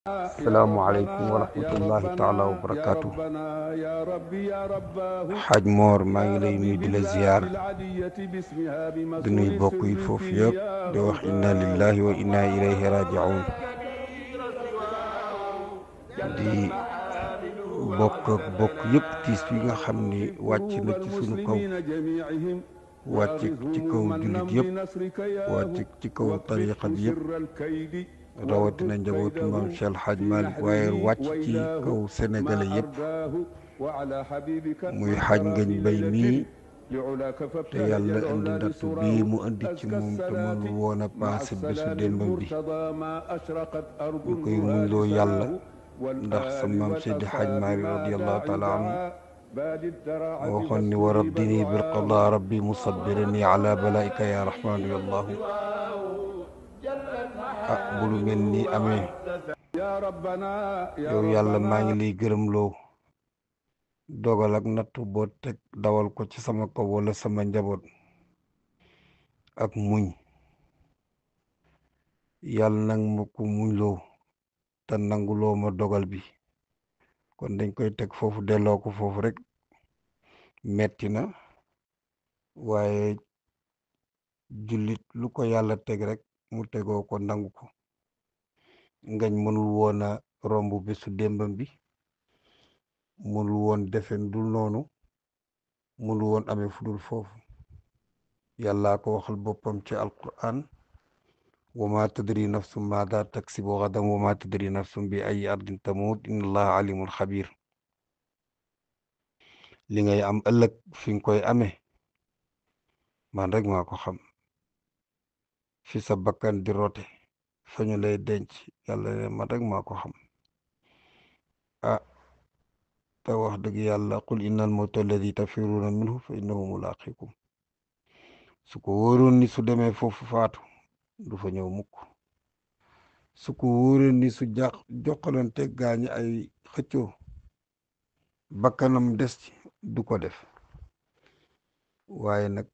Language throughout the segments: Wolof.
asalaamualeykum wa rahmatullahi taala wa barakaatu. xaaj Moor maa ngi lay nuyu di la ziyaar di nuyu bokk yi foofu yëpp di wax inna lillahi wa inna ilayhi rajiun di bokk yëpp tiis yi nga xam ni wàcc na ci sunu kaw wàcc ci kaw jullit yëpp wàcc ci kaw tariqa bi yëpp rawatina njabootu maam Cheikh Hadj Malick waaye wàcc ci kaw sénégalais yëpp muy xaaj ngañ bay mii te yàlla indi natt bii mu indi ci moom te mënul woon a paase bésu démbam bi ñu koy muñloo yàlla ndax sa maam Seydi Hadj Malick radiyallahu taala anhu waxoon ni wa raddini bil qadaa rabbi musabbirani ala balaika ya rahmanu ya allahu bu lu mel ni amee yow yàlla maa ngi lay gërëmloo dogal ak nattu boo teg dawal ko ci sama kaw wala sama njaboot ak muñ yàlla nag ma ko muñloo te nanguloo ma dogal bi kon dañ koy teg foofu delloo ko foofu rek metti na waaye jullit lu ko yàlla teg rek mu tegoo ko nangu ko ngañ mënul woon a romb bésu démbam bi mënul woon defe dul noonu mënul woon amee fudul foofu yàllaa ko waxal boppam ci alquran wa ma tadri nafsum maada taksibu gadan wa ma tadri nafsum bi ay ardin tamut inna allaha alimul xabir li ngay am ëllëg fi nga koy amee man rek maa ko xam fi sa bakkan di rote fa ñu lay denc yàlla ne man rek maa ko xam te wax dëgg yàlla qul innal mawta alladi tafirruuna minhu fa innahu mulaqikum su ko wóoroon ni su demee foofu faatu du fa ñëw mukk su ko wóoroon ni su jokkalante gaañi ay xëccoo bakkanam des ci du ko def waaye nag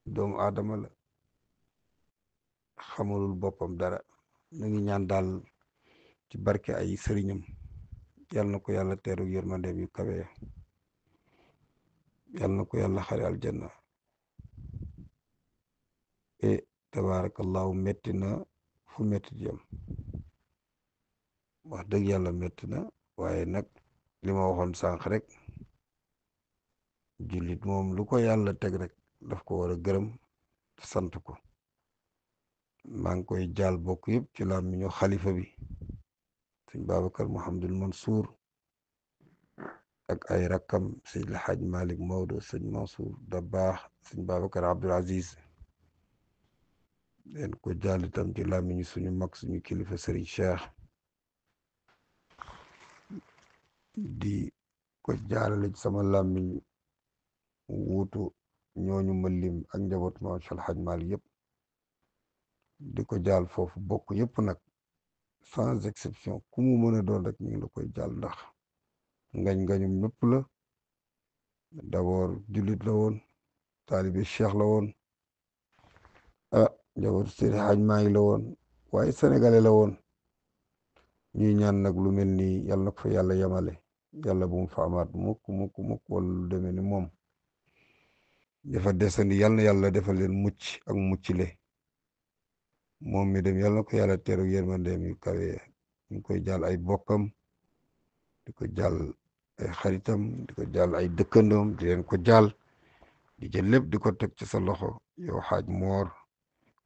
doomu aadama la xamulul boppam dara ñu ngi ñaan daal ci barke ay sëriñam yal na ko yàlla teeru yërmandeem yu kawe yal na ko yàlla xare aljanna tabarakallahu metti na fu metti jëm wax dëgg yàlla metti na waaye nag li ma waxoon sànq rek jullit moom lu ko yàlla teg rek daf ko war a gërëm sant ko maa ngi koy jaal bokk yëpp ci làmmiñu xalifa bi sëñ Babacar Mouhamadul Mansour ak ay rakkam sëñ El Hadj Malick Maodo sëñ Mansour Dabaax sëñ Babacar Abdoul Aziz leen ko jaal itam ci làmmiñu suñu mag suñu kilifa Serigne Cheikh di ko jaalale ci sama làmmiñ wuutu ñooñu ma lim ak njaboot ma Cheikh El Hadj Malick yëpp di ko jaal foofu bokk yëpp nag sans exception ku mu mën a doon rek ñu ngi la koy jaal ndax ngañum ñëpp la d'abord jullit la woon taalibe cheikh la woon njaboot Seydi Hadj Malick la woon waaye sénégalais la woon ñuy ñaan nag lu mel nii yàlla na ko fa yàlla yemale yàlla bu mu fa amaat mukk wala lu demee ni moom dafa desandi yàlla na yàlla defal leen mucc ak muccile moom mi dem yàlla na ko yàlla teeru yërmandeem yu kawe ñu koy jaal ay bokkam di ko jaal ay xaritam di ko jaal ay dëkkandoom di leen ko jaal di jël lépp di ko teg ci sa loxo yow xaaj Moor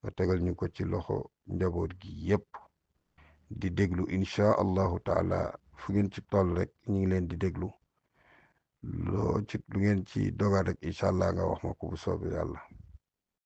nga tegal ñu ko ci loxo njaboot gi yépp di déglu incha allahu taala fu ngeen ci toll rek ñu ngi leen di déglu lu ngeen ci dogal rek incha allah nga wax ma ko bu soobee yàlla